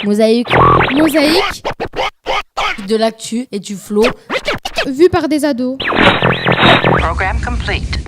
Mosaïque, Mosaïque, de l'actu et du flow. vu par des ados. Program complete.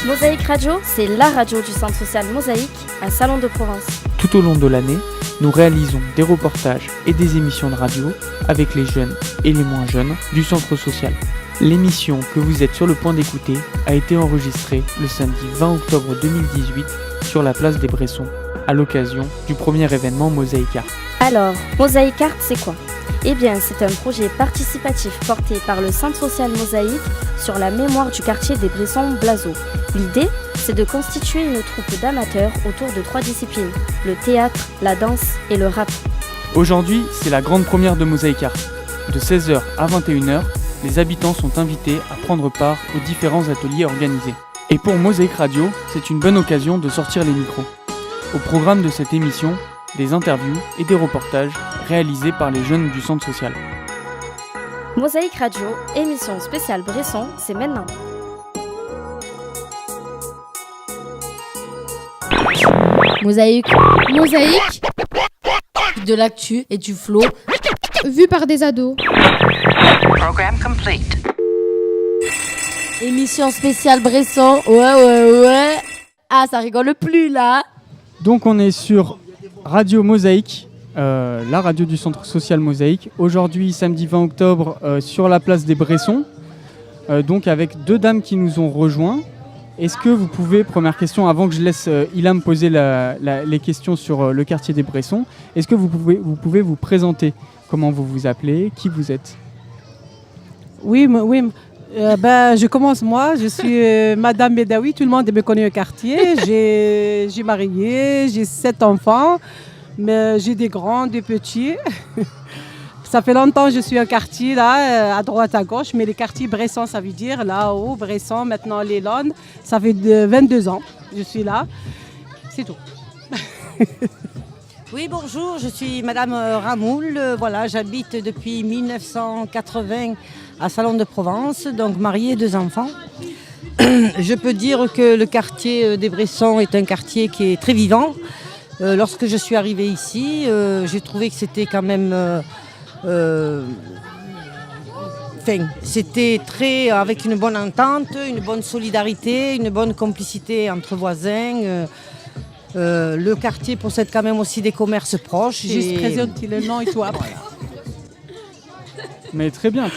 Mosaïque Radio, c'est la radio du centre social Mosaïque à Salon de Provence. Tout au long de l'année, nous réalisons des reportages et des émissions de radio avec les jeunes et les moins jeunes du centre social. L'émission que vous êtes sur le point d'écouter a été enregistrée le samedi 20 octobre 2018 sur la place des Bressons, à l'occasion du premier événement Mosaïque Art. Alors, Mosaïque Art, c'est quoi ? Eh bien, c'est un projet participatif porté par le centre social Mosaïque sur la mémoire du quartier des Bressons-Blazeau. L'idée, c'est de constituer une troupe d'amateurs autour de 3 disciplines, le théâtre, la danse et le rap. Aujourd'hui, c'est la grande première de Mosaïque Art. De 16h à 21h, les habitants sont invités à prendre part aux différents ateliers organisés. Et pour Mosaïque Radio, c'est une bonne occasion de sortir les micros. Au programme de cette émission, des interviews et des reportages réalisés par les jeunes du centre social. Mosaïque Radio, émission spéciale Bresson, c'est maintenant. Mosaïque, Mosaïque, de l'actu et du flow. vu par des ados. Program complete. Émission spéciale Bresson. Ouais. Ah, ça rigole plus là. Donc on est sur Radio Mosaïque, la radio du centre social Mosaïque. Aujourd'hui, samedi 20 octobre, sur la place des Bressons. Donc avec 2 dames qui nous ont rejoints. Est-ce que vous pouvez, première question, avant que je laisse Ilham poser les questions sur le quartier des Bressons, est-ce que vous pouvez vous présenter? Comment vous vous appelez? Qui vous êtes? Oui. Je commence moi. Je suis Madame Bedaoui. Tout le monde me connaît au quartier. J'ai marié, j'ai 7 enfants, mais j'ai des grands, des petits. Ça fait longtemps que je suis au quartier, là, à droite, à gauche, mais les quartiers Bresson, ça veut dire là-haut, Bresson, maintenant les Landes. Ça fait 22 ans que je suis là. C'est tout. Oui, bonjour, je suis Madame Ramoul. Voilà, j'habite depuis 1980 à Salon de Provence, donc mariée, 2 enfants. Je peux dire que le quartier des Bressons est un quartier qui est très vivant. Lorsque je suis arrivée ici, j'ai trouvé que c'était quand même... c'était très avec une bonne entente, une bonne solidarité, une bonne complicité entre voisins. Le quartier possède quand même aussi des commerces proches. Juste présente le nom et tout après. Mais très bien.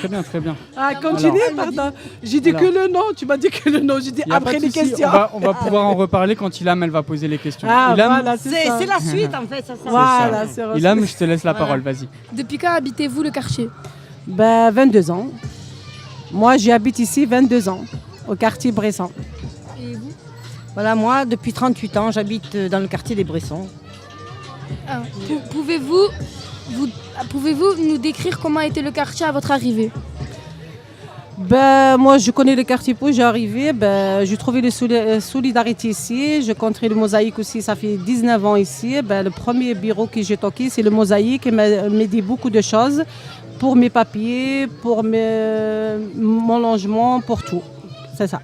Ah, continue, pardon. J'ai dit que le nom, tu m'as dit que le nom. J'ai dit après les questions. On va pouvoir en reparler quand Ilham elle va poser les questions. Ah, Ilham, voilà, C'est la suite en fait. Ça. Voilà, c'est Ilham, je te laisse la parole, vas-y. Depuis quand habitez-vous le quartier? 22 ans. Moi, j'habite ici 22 ans, au quartier Bresson. Et vous? Voilà, moi, depuis 38 ans, j'habite dans le quartier des Bressons. Pouvez-vous nous décrire comment était le quartier à votre arrivée? Moi, je connais le quartier pour j'arrivais. J'ai trouvé la solidarité ici. Je connais le Mosaïque aussi, ça fait 19 ans ici. Le premier bureau que j'ai toqué, c'est le Mosaïque. Il m'a dit beaucoup de choses pour mes papiers, pour mon logement, pour tout. C'est ça.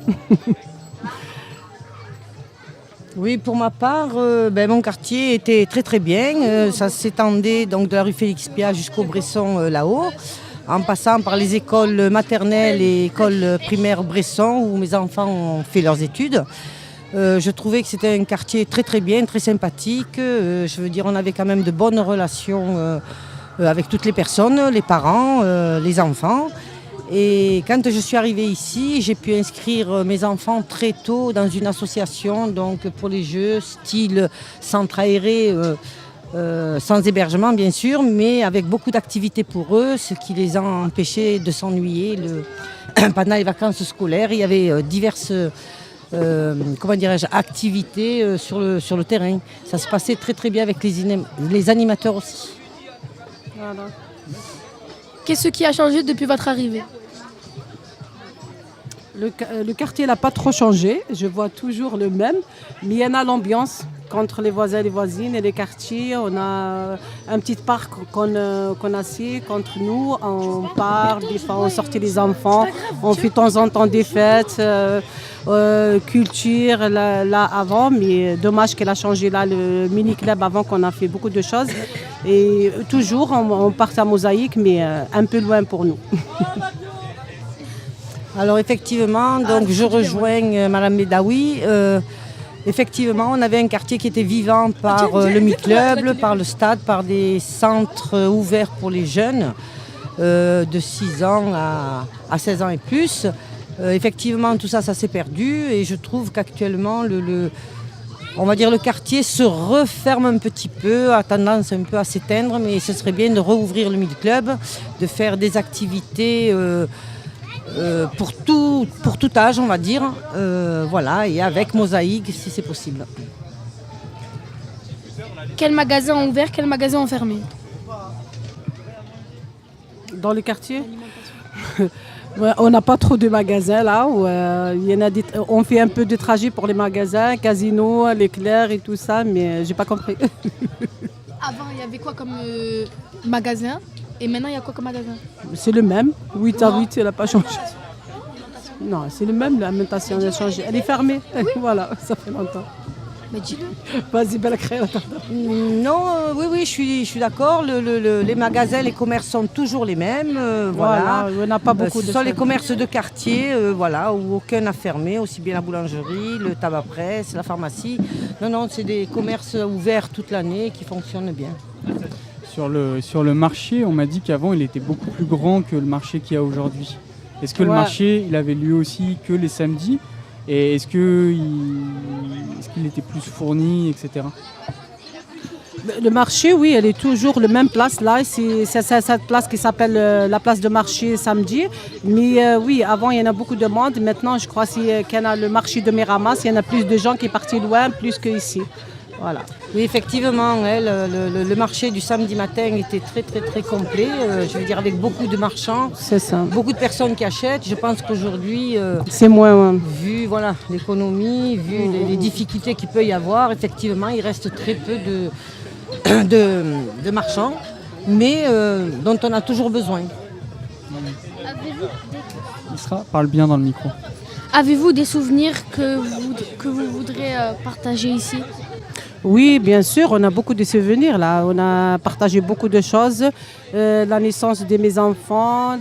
Oui, pour ma part, mon quartier était très très bien. Ça s'étendait donc de la rue Félix Piat jusqu'au Bresson là-haut, en passant par les écoles maternelles et écoles primaires Bresson où mes enfants ont fait leurs études. Je trouvais que c'était un quartier très très bien, très sympathique. Je veux dire, on avait quand même de bonnes relations avec toutes les personnes, les parents, les enfants. Et quand je suis arrivée ici, j'ai pu inscrire mes enfants très tôt dans une association donc pour les jeux, style centre aéré, sans hébergement bien sûr, mais avec beaucoup d'activités pour eux, ce qui les a empêchés de s'ennuyer. Pendant les vacances scolaires, il y avait diverses activités sur le terrain. Ça se passait très très bien avec les animateurs aussi. Voilà. Qu'est-ce qui a changé depuis votre arrivée? Le quartier n'a pas trop changé, je vois toujours le même, mais il y en a l'ambiance contre les voisins et les voisines et les quartiers. On a un petit parc qu'on a assis contre nous. On parle, des fois on sortit les enfants, on fait de temps en temps des fêtes, culture là avant, mais dommage qu'elle a changé là le mini-club avant qu'on a fait beaucoup de choses. Et toujours on part à Mosaïque, mais un peu loin pour nous. Alors effectivement, donc je rejoins Madame Bedaoui. Effectivement, on avait un quartier qui était vivant par le mi-club, par le stade, par des centres ouverts pour les jeunes de 6 ans à 16 ans et plus. Effectivement, tout ça, ça s'est perdu et je trouve qu'actuellement, on va dire le quartier se referme un petit peu, a tendance un peu à s'éteindre, mais ce serait bien de rouvrir le mi-club, de faire des activités pour tout âge, on va dire, voilà, et avec Mosaïque si c'est possible. Quels magasins ont ouvert, quels magasins ont fermé? Dans le quartier, ouais, on n'a pas trop de magasins là. Où, il y en a on fait un peu de trajet pour les magasins, Casino, l'éclair et tout ça, mais j'ai pas compris. Avant, il y avait quoi comme magasin? Et maintenant, il y a quoi comme magasin? C'est le même, 8 à 8, elle n'a pas changé. Non, c'est le même, l'alimentation elle a changé. Elle est fermée, voilà, ça fait longtemps. Mais dis-le. Vas-y, belle créole. Non, oui, je suis d'accord. Les magasins, les commerces sont toujours les mêmes. Voilà. On n'a pas beaucoup de Ce sont les commerces de quartier, voilà, où aucun n'a fermé, aussi bien la boulangerie, le tabac-presse, la pharmacie. Non, c'est des commerces ouverts toute l'année qui fonctionnent bien. Sur le marché, on m'a dit qu'avant, il était beaucoup plus grand que le marché qu'il y a aujourd'hui. Est-ce que le marché, il avait lieu aussi que les samedis? Et est-ce qu'il était plus fourni, etc. Le marché, oui, elle est toujours la même place là. C'est cette place qui s'appelle la place de marché samedi. Mais oui, avant, il y en a beaucoup de monde. Maintenant, je crois qu'il y en a le marché de Miramas, il y en a plus de gens qui sont partis loin, plus qu'ici. Voilà. Oui, effectivement, le marché du samedi matin était très très très complet, je veux dire avec beaucoup de marchands, c'est ça. Beaucoup de personnes qui achètent. Je pense qu'aujourd'hui, c'est moins. Vu voilà, l'économie, vu les difficultés qu'il peut y avoir, effectivement, il reste très peu de marchands, mais dont on a toujours besoin. Isra, parle bien dans le micro. Avez-vous des souvenirs que vous voudrez partager ici? Oui, bien sûr, on a beaucoup de souvenirs là. On a partagé beaucoup de choses. La naissance de mes enfants,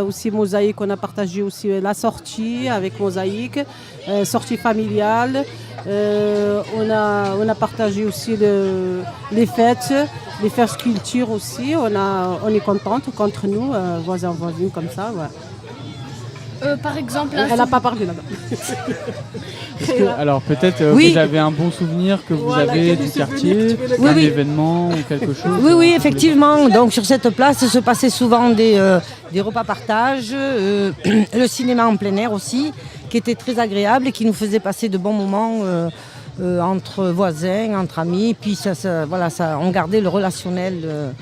aussi Mosaïque, on a partagé aussi la sortie avec Mosaïque, sortie familiale. On a partagé aussi les fêtes sculptures aussi. On est contente contre nous, voisins, voisines comme ça. Ouais. Par exemple, elle n'a pas parlé là-bas. Alors peut-être vous avez un bon souvenir que vous avez du quartier, un événement ou quelque chose. Oui, effectivement. Donc sur cette place se passaient souvent des repas partage, le cinéma en plein air aussi, qui était très agréable et qui nous faisait passer de bons moments entre voisins, entre amis. Puis on gardait le relationnel.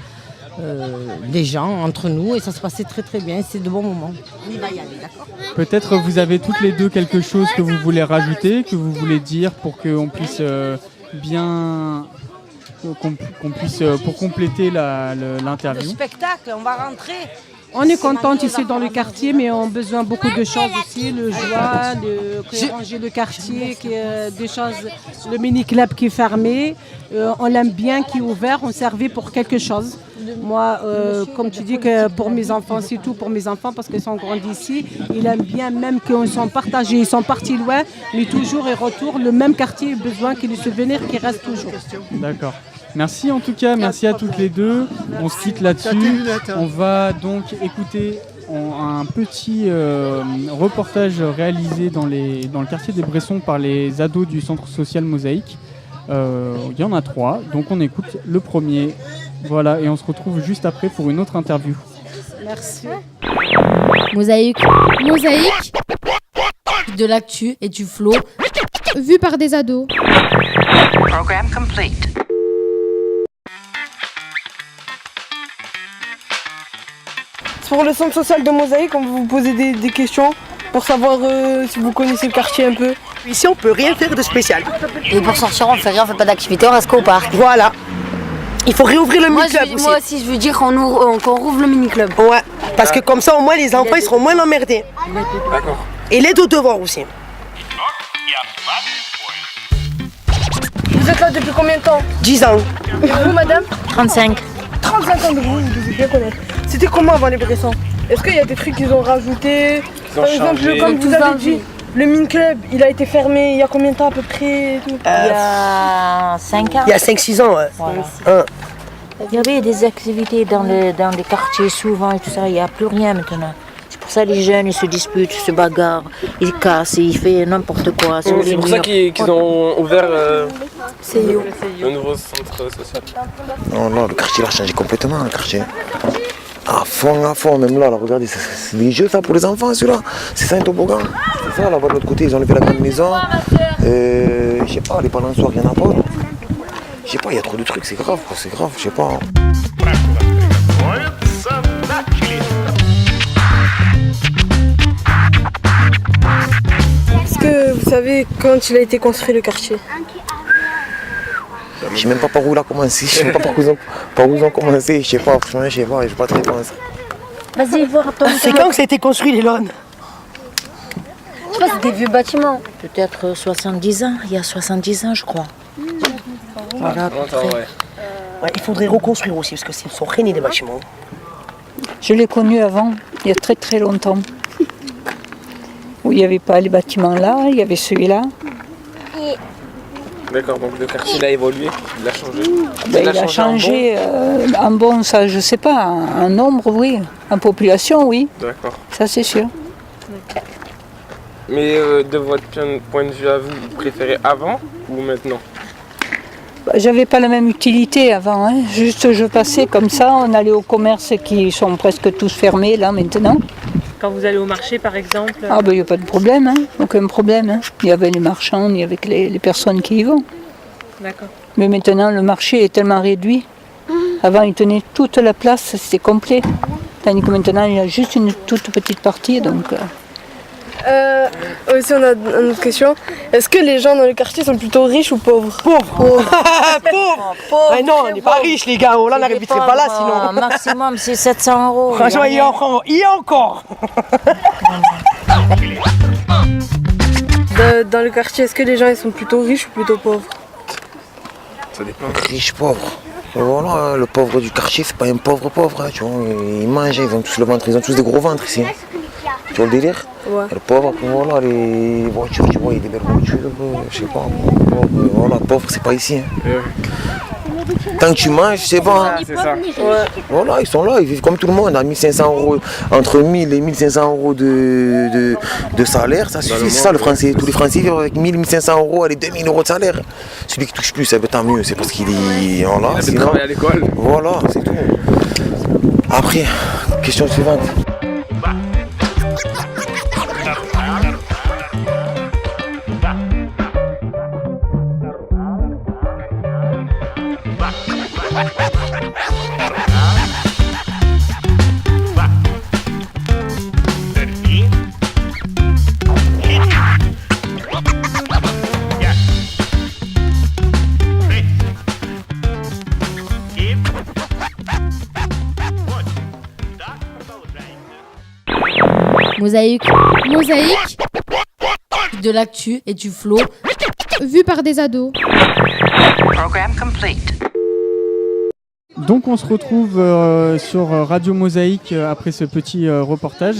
Des gens entre nous et ça se passait très très bien, c'est de bons moments. On y va y aller, d'accord? Peut-être vous avez toutes les deux quelque chose que vous voulez rajouter, que vous voulez dire pour qu'on puisse pour compléter l'interview. Le spectacle, on va rentrer. On est contente ici dans le quartier, mais on a besoin de beaucoup de choses aussi, le joie, ranger le quartier, des choses, le mini-club qui est fermé. On l'aime bien, qui est ouvert, on servait pour quelque chose. Moi, comme tu dis, que pour mes enfants, c'est tout pour mes enfants parce qu'ils sont grandis ici. Ils aiment bien, même qu'ils sont partagés, ils sont partis loin, mais toujours et retour, le même quartier a besoin que les souvenirs qui restent toujours. D'accord. Merci en tout cas, merci à toutes les deux. On se quitte là-dessus. On va donc écouter un petit reportage réalisé dans le quartier des Bressons par les ados du centre social Mosaïque. Il y en a 3, donc on écoute le premier. Voilà, et on se retrouve juste après pour une autre interview. Merci. Mosaïque. De l'actu et du flow. Vu par des ados. Program complete. Pour le centre social de Mosaïque, on va vous poser des questions. pour savoir si vous connaissez le quartier un peu. Ici, on peut rien faire de spécial. Et pour sortir, on fait rien, on fait pas d'activité, on reste qu'au parc. Voilà. Il faut réouvrir le mini-club aussi. Moi aussi, je veux dire qu'on rouvre le mini-club. Ouais, parce que comme ça, au moins, les enfants, ils seront moins emmerdés. D'accord. Et l'aide aux devoirs aussi. Vous êtes là depuis combien de temps? 10 ans. Et vous, madame? 35. 35 ans de vous devez bien connaître. C'était comment avant les Bressons? Est-ce qu'il y a des trucs qu'ils ont rajoutés? Par exemple, comme vous avez dit, le mini-club, il a été fermé il y a combien de temps à peu près et tout? Il y a 5 ans. Il y a 5-6 ans, ouais. Voilà. Il y avait des activités dans les quartiers souvent et tout ça, il n'y a plus rien maintenant. C'est pour ça que les jeunes ils se disputent, ils se bagarrent, ils cassent, ils font n'importe quoi. C'est pour ça qu'ils ont ouvert le nouveau centre social. Non, là, le quartier il a changé complètement, le quartier. À fond, même là, regardez, c'est des jeux ça pour les enfants, celui-là. C'est ça un toboggan. C'est ça, là-bas de l'autre côté, ils ont levé la grande maison. Je sais pas, les balançoires, il y en a pas. Là. Je sais pas, il y a trop de trucs, c'est grave, je sais pas. Est-ce que vous savez quand il a été construit le quartier? Je sais même pas par où il a commencé, je sais pas par où ils ont commencé, je sais pas, franchement, je sais pas très bien ça. Vas-y, voir ton. C'est quand que ça a été construit, les lawns? Je sais pas, c'est des vieux bâtiments. Peut-être 70 ans, il y a 70 ans je crois. Voilà, à peu près. Ouais, il faudrait reconstruire aussi, parce que s'ils sont ruinés les bâtiments. Je l'ai connu avant, il y a très très longtemps. Où il n'y avait pas les bâtiments là, il y avait celui-là. D'accord, donc le quartier a évolué, il a changé. Il a changé en bon, ça je sais pas, en nombre oui, en population oui. D'accord. Ça c'est sûr. Mais de votre point de vue à vous, vous préférez avant ou maintenant? J'avais pas la même utilité avant, hein. Juste je passais comme ça, on allait aux commerces qui sont presque tous fermés là maintenant. Quand vous allez au marché par exemple? Ah ben il n'y a pas de problème, hein. Aucun problème. Hein. Il y avait les marchands, il y avait les personnes qui y vont. D'accord. Mais maintenant le marché est tellement réduit. Avant il tenait toute la place, c'était complet. Tandis que maintenant il y a juste une toute petite partie donc... Aussi on a une autre question. Est-ce que les gens dans le quartier sont plutôt riches ou pauvres? Pauvres. Ah non, on n'est pas riches les gars, on n'habiterait pas là sinon. Maximum c'est 700 €. Franchement, il y a encore. Dans le quartier, est-ce que les gens ils sont plutôt riches ou plutôt pauvres? Ça dépend. Riche, pauvre. Voilà, le pauvre du quartier, c'est pas un pauvre, hein, tu vois. Ils mangent, ils ont tous le ventre, ils ont tous des gros ventres ici. Tu vois le délire? Ouais. Le pauvre, voilà, les voitures, tu vois, il y a des belles voitures, je sais pas. Voilà, pauvre, c'est pas ici. Hein. Tant que tu manges, je sais pas. C'est ça. Ouais. Voilà, ils sont là, ils vivent comme tout le monde, à 1500 €, entre 1000 et 1500 € de salaire, ça suffit. C'est ça le français. Tous les Français vivent avec 1500 €, allez, 2000 € de salaire. Celui qui touche plus, tant mieux, c'est parce qu'il est. Voilà, il a sinon, travaillé à l'école. Voilà, c'est tout. Après, question suivante. Mosaïque. De l'actu et du flow. Vu par des ados. Program complete. Donc on se retrouve sur Radio Mosaïque après ce petit reportage.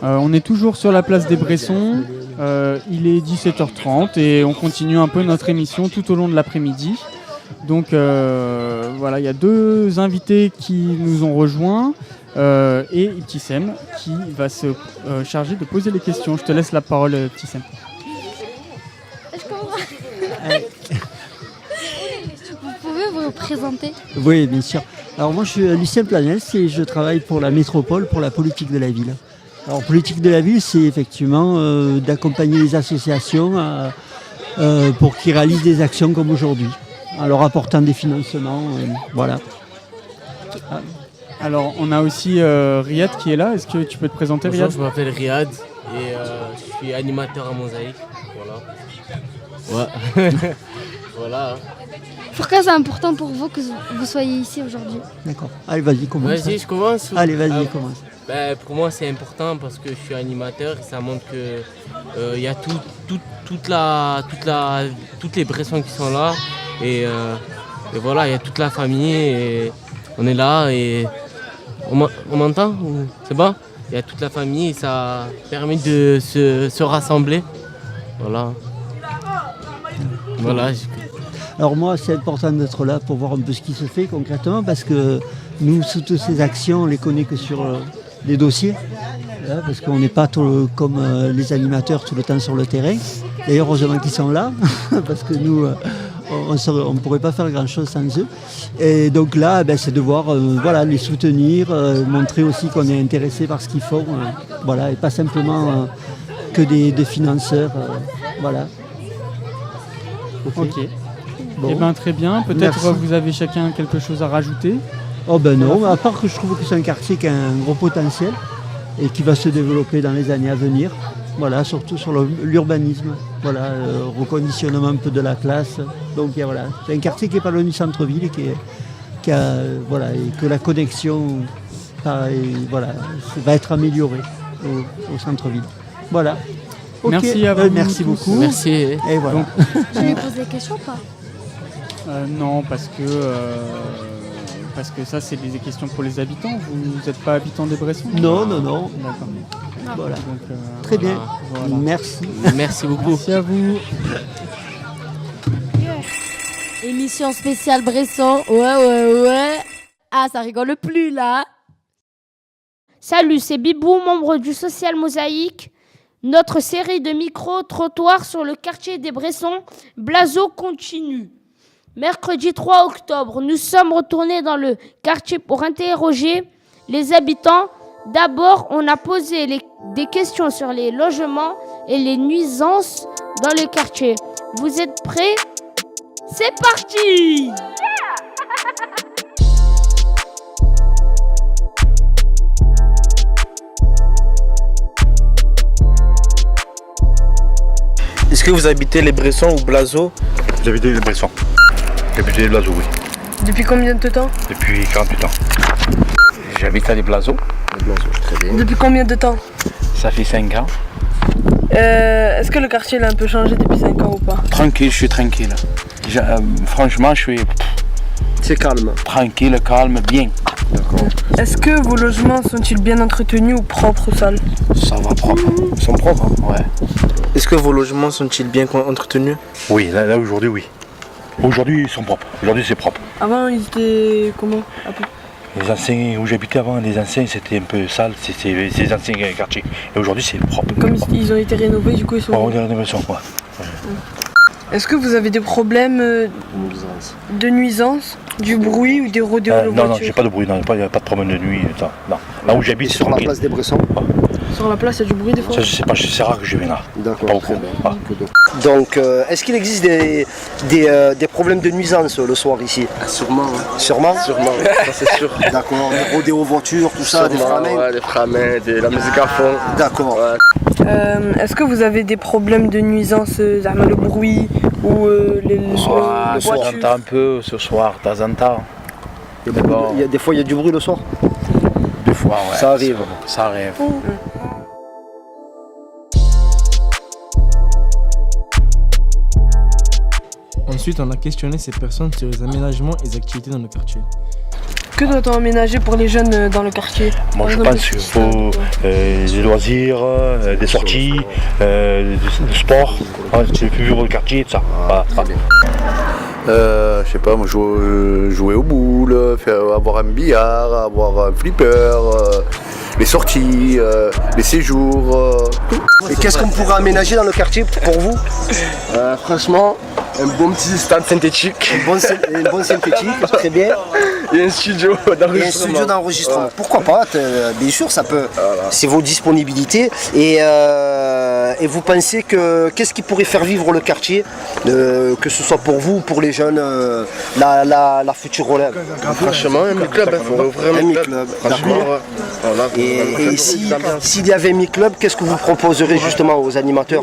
On est toujours sur la place des Bressons. Il est 17h30 et on continue un peu notre émission tout au long de l'après-midi. Donc voilà, il y a deux invités qui nous ont rejoints et Ibtissem qui va se charger de poser les questions. Je te laisse la parole, Ibtissem. Vous pouvez vous présenter? Oui, bien sûr. Alors moi je suis Lucien Planels et je travaille pour la métropole, pour la politique de la ville. Alors politique de la ville, c'est effectivement d'accompagner les associations pour qu'ils réalisent des actions comme aujourd'hui, en leur apportant des financements, voilà. Alors, on a aussi Riyad qui est là. Est-ce que tu peux te présenter, Bonjour, Riyad? je m'appelle Riyad et je suis animateur à Mosaïque. Voilà. Ouais. Voilà. Pourquoi c'est important pour vous que vous soyez ici aujourd'hui? D'accord. Allez, vas-y, commence. Vas-y, je commence. Allez, vas-y, commence. Pour moi, c'est important parce que je suis animateur et ça montre que il y a toutes les Bressons qui sont là et voilà, il y a toute la famille et on est là et on m'entend? C'est bon? Il y a toute la famille et ça permet de se rassembler. Voilà. Voilà. Alors moi, c'est important d'être là pour voir un peu ce qui se fait concrètement parce que nous, toutes ces actions, on les connaît que sur les dossiers, là, parce qu'on n'est pas comme les animateurs tout le temps sur le terrain. D'ailleurs, heureusement qu'ils sont là, parce que nous, on ne pourrait pas faire grand-chose sans eux. Et donc là, c'est de voir les soutenir, montrer aussi qu'on est intéressé par ce qu'ils font, voilà, et pas simplement que des financeurs. Voilà. Ok. Bon. Eh ben, très bien. Peut-être vous avez chacun quelque chose à rajouter? Oh ben non, à part que je trouve que c'est un quartier qui a un gros potentiel et qui va se développer dans les années à venir. Voilà, surtout sur l'urbanisme, voilà, reconditionnement un peu de la place. Donc voilà, c'est un quartier qui n'est pas loin du centre-ville et et que la connexion va être améliorée au centre-ville. Voilà. Okay. Merci à vous. Merci beaucoup. Merci. Et voilà. Tu lui poses des questions ou pas? Non, parce que ça, c'est des questions pour les habitants. Vous n'êtes pas habitant des Bressons? Non. D'accord. Voilà. Donc, très bien. Voilà. Merci. Merci beaucoup. Merci à vous. Émission spéciale Bresson. Ouais. Ah, ça rigole plus là. Salut, c'est Bibou, membre du Social Mosaïque. Notre série de micro-trottoirs sur le quartier des Bressons, Blazo, continue. Mercredi 3 octobre, nous sommes retournés dans le quartier pour interroger les habitants. D'abord, on a posé des questions sur les logements et les nuisances dans le quartier. Vous êtes prêts? C'est parti! Est-ce que vous habitez les Bressons ou Blazo? J'habite les Bressons. J'habite les Blazo, oui. Depuis combien de temps? Depuis 48 ans. J'habite à les Blazo. Très bien. Depuis combien de temps? Ça fait 5 ans. Est-ce que le quartier a un peu changé depuis 5 ans ou pas? Tranquille, je suis tranquille. Franchement, je suis... C'est calme. Tranquille, calme, bien. D'accord. Est-ce que vos logements sont-ils bien entretenus ou propres ou sales? Ça va propre. Ils sont propres, hein? Ouais. Est-ce que vos logements sont-ils bien entretenus? Oui, là aujourd'hui, oui. Aujourd'hui, ils sont propres. Aujourd'hui, c'est propre. Avant, ils étaient comment? Les anciens, où j'habitais avant, les anciens, c'était un peu sale. C'était les anciens quartiers. Et aujourd'hui, c'est propre. Comme ils ont été rénovés, du coup, ils sont... On dirait rénovation, quoi. Est-ce que vous avez des problèmes de nuisance, du bruit ou des rodéos de voitures? Non, j'ai pas de bruit, il n'y a pas de problème de nuit. Non. Là où j'habite, sur la place des Bressons? Sur la place, il y a du bruit des fois? Ça, je sais pas, c'est rare que je vienne là. D'accord, très bien. Donc, est-ce qu'il existe des problèmes de nuisance le soir ici? Sûrement. Hein. Sûrement, ça c'est sûr. D'accord, des rodéos voitures, tout ça, des framins? Ouais, des framins, la musique à fond. D'accord. Ouais. Est-ce que vous avez des problèmes de nuisance, le bruit ou les voitures? J'entends un peu ce soir, de temps en temps. Des fois, il y a du bruit le soir? Des fois, ouais. Ça arrive. Ça arrive. Ensuite, on a questionné ces personnes sur les aménagements et les activités dans le quartier. Que doit-on aménager pour les jeunes dans le quartier? Moi, je pense qu'il faut des loisirs, des sorties, du sport. C'est plus vivre le quartier, tout ça. Je sais pas, moi jouer aux boules, avoir un billard, avoir un flipper, les sorties, les séjours, tout. Et qu'est-ce qu'on pourrait aménager dans le quartier pour vous? Franchement, un bon petit stade synthétique. Un bon synthétique, très bien. Il y a un studio d'enregistrement. Il y a un studio d'enregistrement. Pourquoi pas, bien sûr, ça peut. C'est vos disponibilités. Et vous pensez que qu'est-ce qui pourrait faire vivre le quartier, que ce soit pour vous ou pour les jeunes, la future relève? Franchement, un mi-club, il faut ouvrir un mi-club. D'accord. Et s'il y avait mi-club, qu'est-ce que vous proposerez justement aux animateurs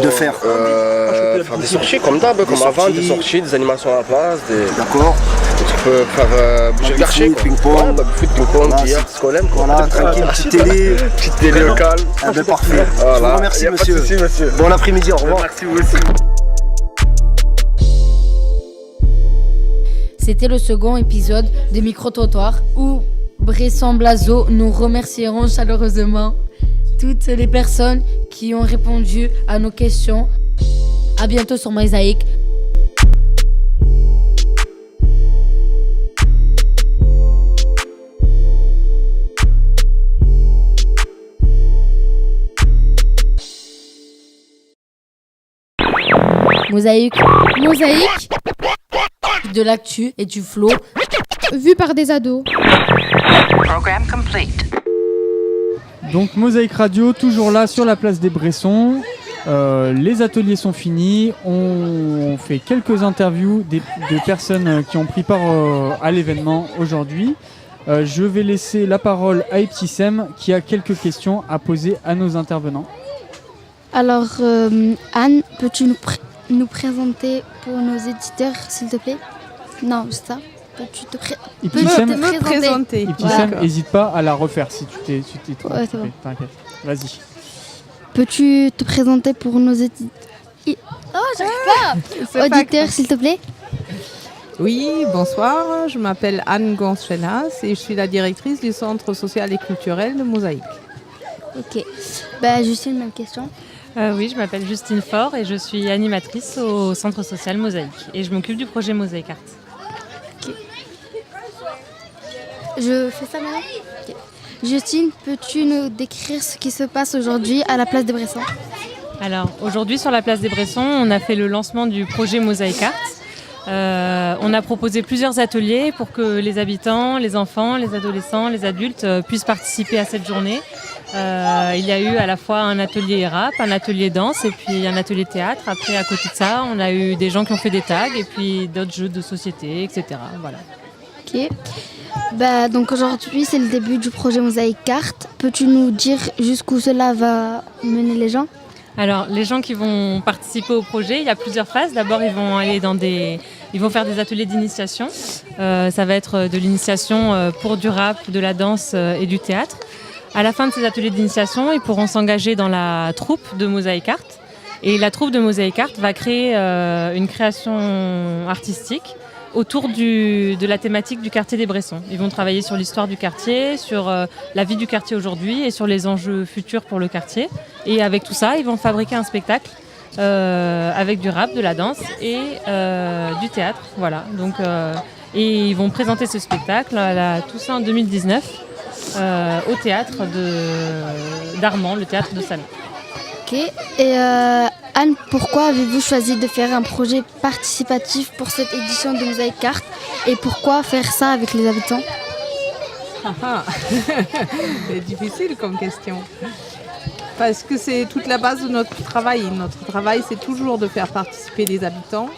de faire? Faire des sorties comme d'hab, comme avant, des sorties, des animations à la place. D'accord. Tu peux faire bouger le quartier. Ping-pong, ping-pong, billard, ce qu'on aime. Voilà, tranquille, petite télé au calme. Parfait. Je vous remercie, monsieur. Bon après-midi, au revoir. Merci vous aussi. C'était le second épisode de Micro-Trottoir où Bresson Blazo nous remercierons chaleureusement toutes les personnes qui ont répondu à nos questions. À bientôt sur Mosaïque. Mosaïque. De l'actu et du flow. Vu par des ados. Program complete. Donc Mosaïque Radio, toujours là sur la place des Bressons. Les ateliers sont finis. On fait quelques interviews de personnes qui ont pris part à l'événement aujourd'hui. Je vais laisser la parole à Ibtissem qui a quelques questions à poser à nos intervenants. Alors, Anne, peux-tu nous présenter pour nos éditeurs, s'il te plaît? Non, c'est ça. Peux-tu te présenter? Ibtissem, n'hésite pas à la refaire si tu t'es trompé. Ouais, c'est bon. T'inquiète, vas-y. Peux-tu te présenter pour nos auditeurs, s'il te plaît? Oui, bonsoir. Je m'appelle Anne Gonchelas et je suis la directrice du Centre social et culturel de Mosaïque. Ok. Justine, même question. Oui, je m'appelle Justine Faure et je suis animatrice au Centre social Mosaïque. Et je m'occupe du projet Mosaïque Art. Ok. Je fais ça maintenant? Okay. Justine, peux-tu nous décrire ce qui se passe aujourd'hui à la place des Bressons? Alors, aujourd'hui, sur la place des Bressons, on a fait le lancement du projet Mosaïque Art. On a proposé plusieurs ateliers pour que les habitants, les enfants, les adolescents, les adultes puissent participer à cette journée. Il y a eu à la fois un atelier rap, un atelier danse et puis un atelier théâtre. Après, à côté de ça, on a eu des gens qui ont fait des tags et puis d'autres jeux de société, etc. Voilà. Ok. Donc aujourd'hui, c'est le début du projet Mosaïque Art. Peux-tu nous dire jusqu'où cela va mener les gens? Alors, les gens qui vont participer au projet, il y a plusieurs phases. D'abord, ils vont aller ils vont faire des ateliers d'initiation. Ça va être de l'initiation pour du rap, de la danse et du théâtre. À la fin de ces ateliers d'initiation, ils pourront s'engager dans la troupe de Mosaïque Art. Et la troupe de Mosaïque Art va créer une création artistique autour de la thématique du quartier des Bressons. Ils vont travailler sur l'histoire du quartier, sur la vie du quartier aujourd'hui et sur les enjeux futurs pour le quartier. Et avec tout ça, ils vont fabriquer un spectacle avec du rap, de la danse et du théâtre. Voilà. Donc, et ils vont présenter ce spectacle tout ça en 2019 au théâtre d'Armand, le théâtre de Salon. Ok. Et Anne, pourquoi avez-vous choisi de faire un projet participatif pour cette édition de Mosaïque Art et pourquoi faire ça avec les habitants? C'est difficile comme question. Parce que c'est toute la base de notre travail. Notre travail, c'est toujours de faire participer les habitants.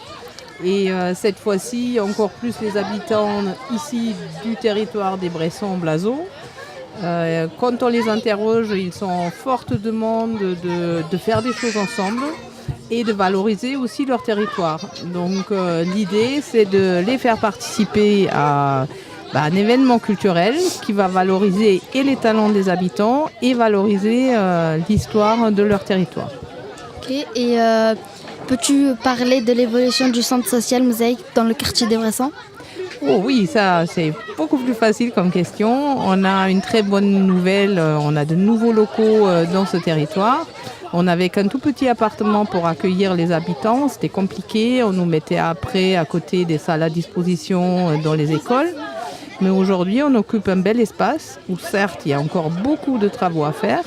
Et cette fois-ci, encore plus les habitants ici du territoire des Bressons-Blazo. Quand on les interroge, ils sont en forte demande de faire des choses ensemble et de valoriser aussi leur territoire. Donc l'idée, c'est de les faire participer à un événement culturel qui va valoriser et les talents des habitants et valoriser l'histoire de leur territoire. Ok. Et peux-tu parler de l'évolution du centre social Mosaïque dans le quartier des Bressons? Oh oui, ça c'est beaucoup plus facile comme question. On a une très bonne nouvelle, on a de nouveaux locaux dans ce territoire. On n'avait qu'un tout petit appartement pour accueillir les habitants, c'était compliqué. On nous mettait après à côté des salles à disposition dans les écoles. Mais aujourd'hui, on occupe un bel espace où certes, il y a encore beaucoup de travaux à faire.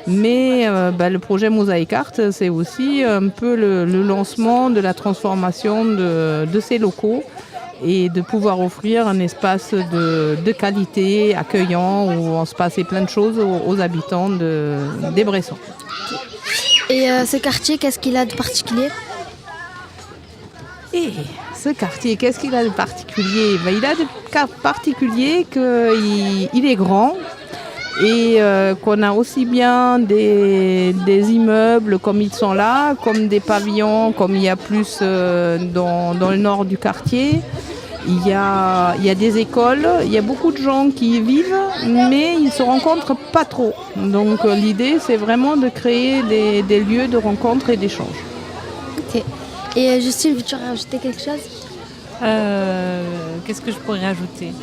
Mais le projet Mosaïque Art, c'est aussi un peu le lancement de la transformation de ces locaux et de pouvoir offrir un espace de qualité, accueillant, où on se passait plein de choses aux habitants des Bressons. Et ce quartier, qu'est-ce qu'il a de particulier? Et ce quartier, qu'est-ce qu'il a de particulier? Il a de particulier qu'il est grand et qu'on a aussi bien des immeubles comme ils sont là, comme des pavillons, comme il y a plus dans le nord du quartier. Il y a des écoles, il y a beaucoup de gens qui y vivent, mais ils ne se rencontrent pas trop. Donc l'idée, c'est vraiment de créer des lieux de rencontre et d'échange. Ok. Et Justine, veux-tu rajouter quelque chose? Qu'est-ce que je pourrais rajouter?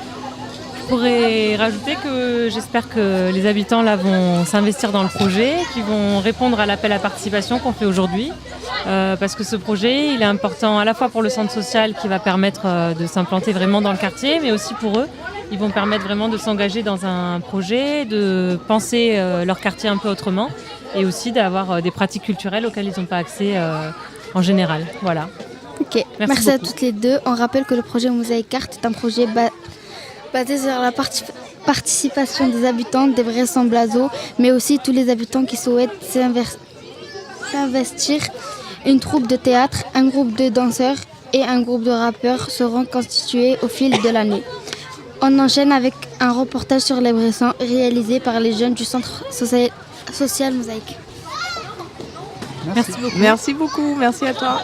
Je pourrais rajouter que j'espère que les habitants là vont s'investir dans le projet, qu'ils vont répondre à l'appel à participation qu'on fait aujourd'hui. Parce que ce projet, il est important à la fois pour le centre social qui va permettre de s'implanter vraiment dans le quartier, mais aussi pour eux. Ils vont permettre vraiment de s'engager dans un projet, de penser leur quartier un peu autrement et aussi d'avoir des pratiques culturelles auxquelles ils n'ont pas accès en général. Voilà. Ok, merci à toutes les deux. On rappelle que le projet Mosaïque Art est un projet basé sur la participation des habitants des Bresson-Blazo, mais aussi tous les habitants qui souhaitent s'investir. Une troupe de théâtre, un groupe de danseurs et un groupe de rappeurs seront constitués au fil de l'année. On enchaîne avec un reportage sur les Bressons réalisé par les jeunes du centre social Mosaïque. Merci beaucoup. Merci beaucoup, merci à toi.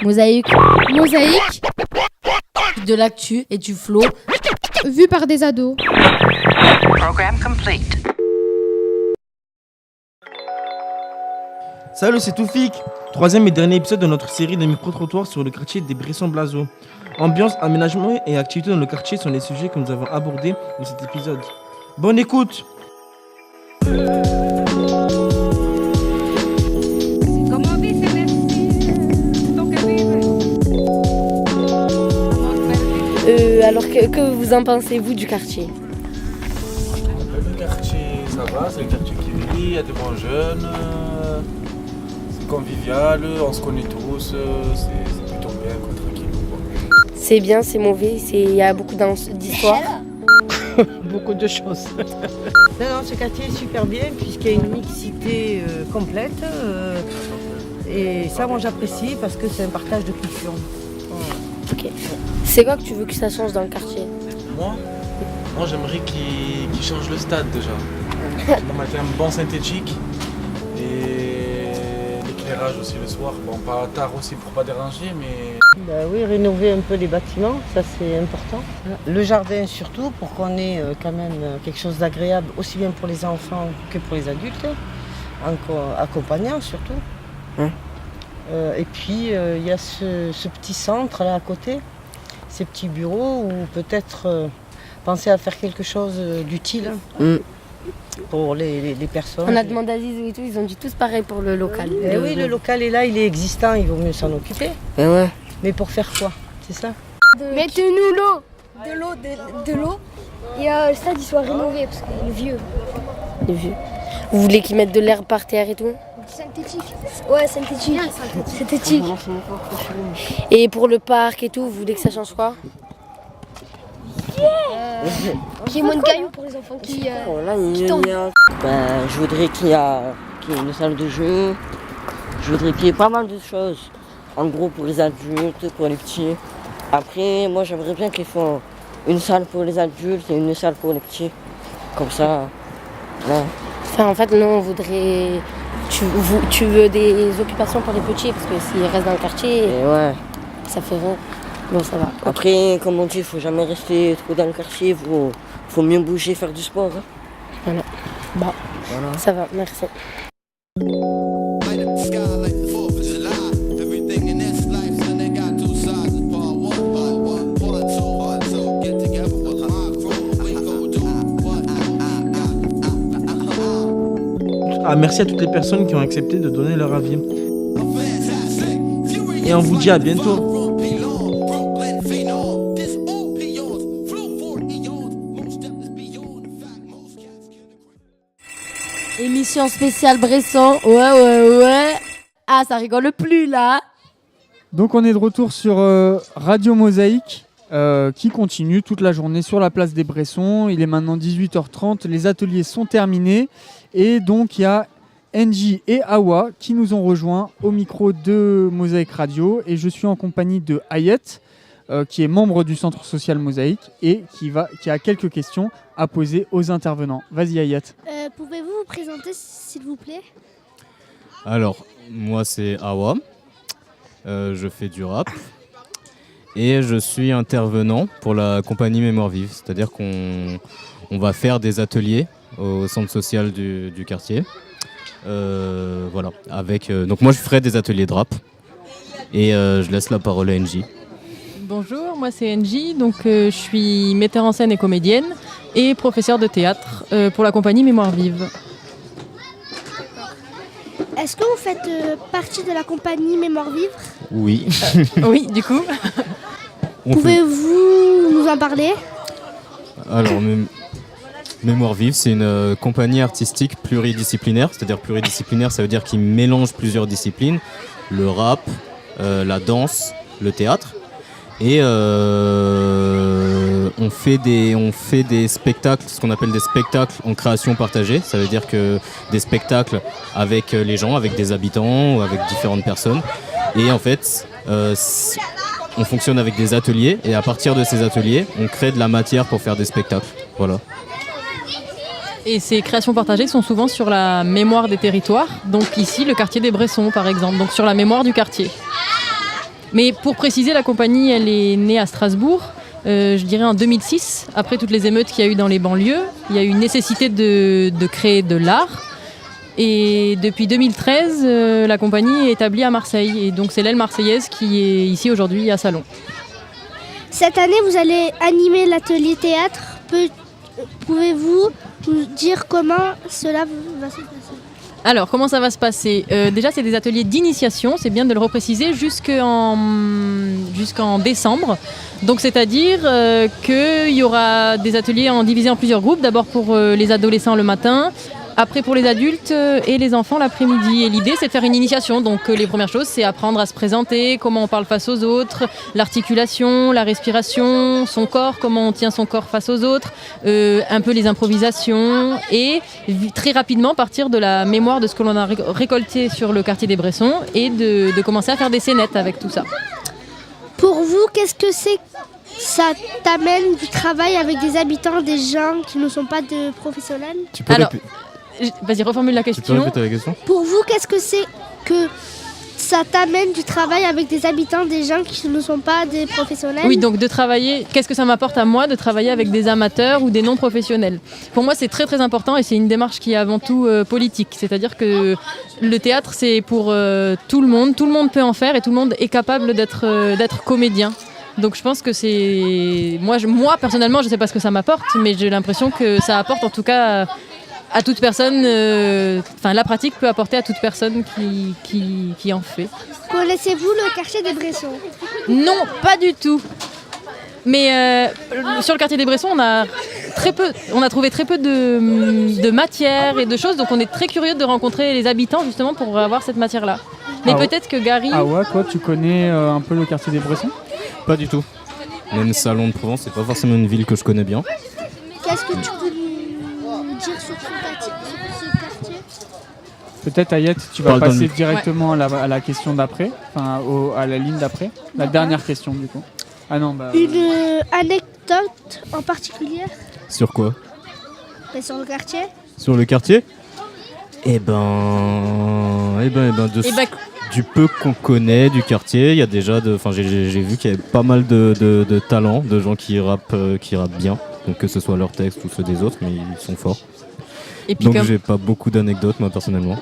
Mosaïque. De l'actu et du flow. Vu par des ados. Program complete. Salut, c'est Toufik. Troisième et dernier épisode de notre série de micro-trottoirs sur le quartier des Bressons-Blazo. Ambiance, aménagement et activités dans le quartier sont les sujets que nous avons abordés dans cet épisode. Bonne écoute. Alors que vous en pensez-vous du quartier? Le quartier, ça va, c'est le quartier qui vit, il y a des bons jeunes, c'est convivial, on se connaît tous, c'est plutôt bien, quoi, tranquille. C'est bien, c'est mauvais, il y a beaucoup d'histoires. Beaucoup de choses. Non, ce quartier est super bien puisqu'il y a une mixité complète. Et ça, moi, j'apprécie parce que c'est un partage de culture. Ok. C'est quoi que tu veux que ça change dans le quartier? Moi, j'aimerais qu'il change le stade déjà. On va faire un bon synthétique et l'éclairage aussi le soir. Bon, pas tard aussi pour pas déranger, mais... Oui, rénover un peu les bâtiments, ça c'est important. Le jardin surtout, pour qu'on ait quand même quelque chose d'agréable, aussi bien pour les enfants que pour les adultes, accompagnant surtout. Et puis il y a ce petit centre là à côté, ces petits bureaux où peut-être penser à faire quelque chose d'utile pour les personnes. On a demandé à Zizou et tout, ils ont dit tous pareil pour le local. Oui, le local est là, il est existant, il vaut mieux s'en occuper. Ouais. Mais pour faire quoi? C'est ça? Mettez-nous l'eau. De l'eau. Et le stade il soit rénové parce qu'il est vieux. Il est vieux. Vous voulez qu'ils mettent de l'herbe par terre et tout? Synthétique. Ouais, synthétique. Synthétique. Et pour le parc et tout, vous voulez que ça change quoi? Qu'il y ait moins de cailloux pour les enfants qui tombent. Je voudrais qu'il y ait une salle de jeu. Je voudrais qu'il y ait pas mal de choses. En gros, pour les adultes, pour les petits. Après, moi, j'aimerais bien qu'ils fassent une salle pour les adultes et une salle pour les petits. Comme ça, là. Enfin, en fait, nous, on voudrait... Tu veux des occupations pour les petits, parce que s'ils restent dans le quartier, ça fait rien. Bon, ça va. Après, comme on dit, il ne faut jamais rester trop dans le quartier. Il faut mieux bouger, faire du sport. Voilà. Ça va, merci. Merci à toutes les personnes qui ont accepté de donner leur avis. Et on vous dit à bientôt. Émission spéciale Bresson. Ouais. Ah, ça rigole plus là. Donc on est de retour sur Radio Mosaïque qui continue toute la journée sur la place des Bressons. Il est maintenant 18h30, les ateliers sont terminés et donc il y a Engie et Awa qui nous ont rejoints au micro de Mosaïque Radio et je suis en compagnie de Ayet qui est membre du Centre Social Mosaïque et qui a quelques questions à poser aux intervenants. Vas-y Ayet. Pouvez-vous vous présenter s'il vous plaît ? Alors, moi c'est Awa, je fais du rap et je suis intervenant pour la compagnie Mémoire Vive, c'est-à-dire qu'on va faire des ateliers au centre social du quartier. Voilà, donc moi je ferai des ateliers de rap et je laisse la parole à Engie. Bonjour, moi c'est Engie, donc je suis metteur en scène et comédienne et professeure de théâtre pour la compagnie Mémoire Vive. Est-ce que vous faites partie de la compagnie Mémoire Vive ? Oui. Oui, du coup. Pouvez-vous nous en parler ? Alors, Mémoire Vive, c'est une compagnie artistique pluridisciplinaire. C'est-à-dire pluridisciplinaire, ça veut dire qu'il mélange plusieurs disciplines. Le rap, la danse, le théâtre. Et on fait des spectacles, ce qu'on appelle des spectacles en création partagée. Ça veut dire que des spectacles avec les gens, avec des habitants ou avec différentes personnes. Et en fait, on fonctionne avec des ateliers et à partir de ces ateliers, on crée de la matière pour faire des spectacles. Voilà. Et ces créations partagées sont souvent sur la mémoire des territoires. Donc ici, le quartier des Bressons, par exemple. Donc sur la mémoire du quartier. Mais pour préciser, la compagnie, elle est née à Strasbourg, je dirais en 2006, après toutes les émeutes qu'il y a eu dans les banlieues. Il y a eu une nécessité de créer de l'art. Et depuis 2013, la compagnie est établie à Marseille. Et donc c'est l'aile marseillaise qui est ici aujourd'hui à Salon. Cette année, vous allez animer l'atelier théâtre. Pouvez-vous nous dire comment cela va se passer ? Alors, comment ça va se passer ? Déjà, c'est des ateliers d'initiation, c'est bien de le repréciser, jusqu'en décembre. Donc, c'est-à-dire qu'il y aura des ateliers divisés en plusieurs groupes. D'abord pour les adolescents le matin, après pour les adultes et les enfants l'après-midi. Et l'idée, c'est de faire une initiation. Donc, les premières choses, c'est apprendre à se présenter, comment on parle face aux autres, l'articulation, la respiration, son corps, comment on tient son corps face aux autres, un peu les improvisations et très rapidement partir de la mémoire de ce que l'on a récolté sur le quartier des Bressons et de commencer à faire des scénettes avec tout ça. Pour vous, qu'est-ce que c'est ? Ça t'amène du travail avec des habitants, des gens qui ne sont pas de professionnels ? Vas-y, reformule la question. Tu peux répéter la question ? Pour vous, qu'est-ce que c'est que ça t'amène du travail avec des habitants, des gens qui ne sont pas des professionnels ? Oui, donc de travailler, qu'est-ce que ça m'apporte à moi de travailler avec des amateurs ou des non-professionnels ? Pour moi, c'est très très important et c'est une démarche qui est avant tout politique. C'est-à-dire que le théâtre, c'est pour tout le monde peut en faire et tout le monde est capable d'être comédien. Donc je pense que c'est... Moi personnellement, je ne sais pas ce que ça m'apporte, mais j'ai l'impression que ça apporte en tout cas à toute personne... la pratique peut apporter à toute personne qui en fait. Connaissez-vous le quartier des Bressons ? Non, pas du tout. Mais sur le quartier des Bressons, on a trouvé très peu de matière et de choses, donc on est très curieux de rencontrer les habitants justement pour avoir cette matière-là. Mais peut-être que Gary... Ah ouais, toi tu connais un peu le quartier des Bressons ? Pas du tout. Même Salon de Provence, c'est pas forcément une ville que je connais bien. Qu'est-ce que tu peux nous dire sur ce quartier ? Peut-être Ayet, tu vas passer directement à la question d'après, à la ligne d'après. La dernière question du coup. Ah non, Une anecdote en particulier ? Sur quoi ? Sur le quartier ? Sur le quartier ? Du peu qu'on connaît du quartier, il y a déjà j'ai vu qu'il y avait pas mal de talents, de gens qui rappent bien, donc que ce soit leurs textes ou ceux des autres, mais ils sont forts. Et puis donc j'ai pas beaucoup d'anecdotes moi personnellement.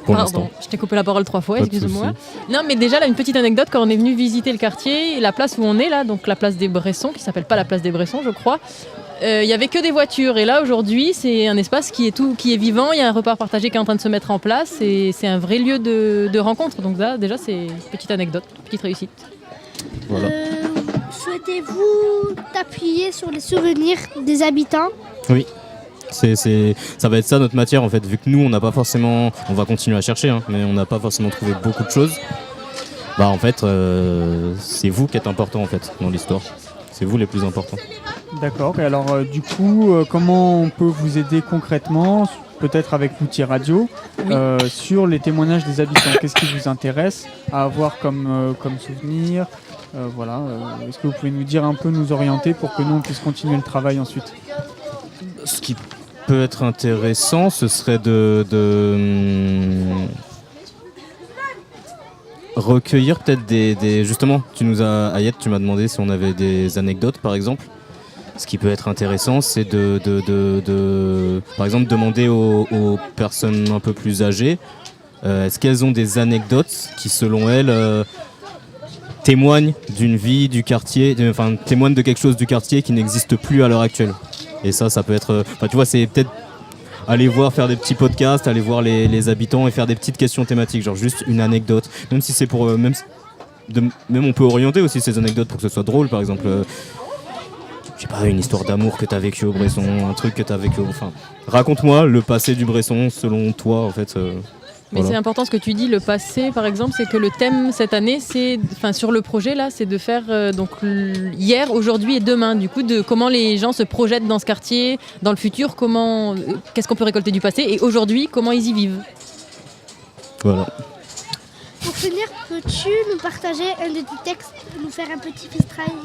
Pour l'instant. Je t'ai coupé la parole 3 fois, excuse-moi. Non, mais déjà là, une petite anecdote, quand on est venu visiter le quartier, la place où on est là, donc la place des Bressons, qui s'appelle pas la place des Bressons, je crois. Il y avait que des voitures et là aujourd'hui c'est un espace qui est vivant, il y a un repas partagé qui est en train de se mettre en place et c'est un vrai lieu de rencontre, donc là déjà c'est une petite anecdote, petite réussite. Voilà. Souhaitez-vous t'appuyer sur les souvenirs des habitants ? Oui, ça va être ça notre matière en fait, vu que nous on n'a pas forcément, on va continuer à chercher mais on n'a pas forcément trouvé beaucoup de choses. Bah en fait, c'est vous qui êtes important en fait dans l'histoire. C'est vous les plus importants. D'accord. Et alors du coup, comment on peut vous aider concrètement, peut-être avec l'outil radio, sur les témoignages des habitants? Qu'est-ce qui vous intéresse à avoir comme souvenir? Voilà. Est-ce que vous pouvez nous dire un peu, nous orienter pour que nous on puisse continuer le travail ensuite? Ce qui peut être intéressant, ce serait de recueillir peut-être des justement, Ayette, tu m'as demandé si on avait des anecdotes par exemple. Ce qui peut être intéressant, c'est de par exemple demander aux personnes un peu plus âgées, est-ce qu'elles ont des anecdotes qui selon elles témoignent d'une vie du quartier, témoignent de quelque chose du quartier qui n'existe plus à l'heure actuelle. Et ça peut être, tu vois, c'est peut-être aller faire des petits podcasts, aller voir les habitants et faire des petites questions thématiques, genre juste une anecdote, même si c'est pour même on peut orienter aussi ces anecdotes pour que ce soit drôle, par exemple. Je sais pas, une histoire d'amour que t'as vécu au Bresson, un truc que t'as vécu raconte-moi le passé du Bresson selon toi en fait. Mais c'est important ce que tu dis, le passé par exemple, c'est que le thème cette année, sur le projet là, c'est de faire hier, aujourd'hui et demain, du coup de comment les gens se projettent dans ce quartier, dans le futur, qu'est-ce qu'on peut récolter du passé et aujourd'hui, comment ils y vivent. Voilà. Pour finir, peux-tu nous partager un de tes textes, nous faire un petit freestyle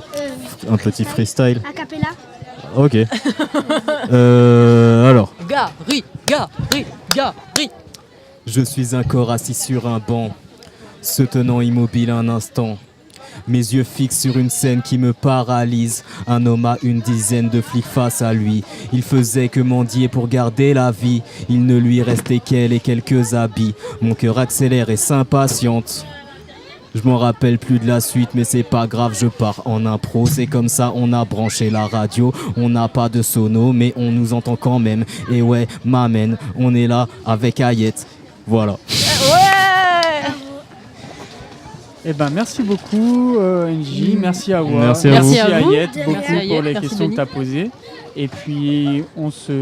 Un petit freestyle a cappella? Ok. Alors. Gary. Je suis un corps assis sur un banc, se tenant immobile un instant. Mes yeux fixes sur une scène qui me paralyse. Un homme a une dizaine de flics face à lui. Il faisait que mendier pour garder la vie. Il ne lui restait qu'elle et quelques habits. Mon cœur accélère et s'impatiente. Je m'en rappelle plus de la suite, mais c'est pas grave, je pars en impro. C'est comme ça, on a branché la radio. On n'a pas de sono, mais on nous entend quand même. Et ouais, m'amène, on est là avec Ayette. Voilà. Eh ben, merci beaucoup NJ, merci à Awa, merci à Ayette beaucoup merci Ayette, pour les merci questions que tu as posées. Et puis on se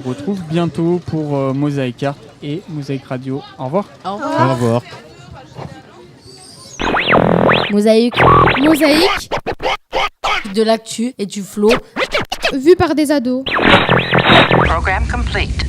retrouve bientôt pour Mosaïque Art et Mosaïque Radio. Au revoir. Au revoir. Au revoir. Mosaïque. De l'actu et du flow. Vu par des ados. Program complete.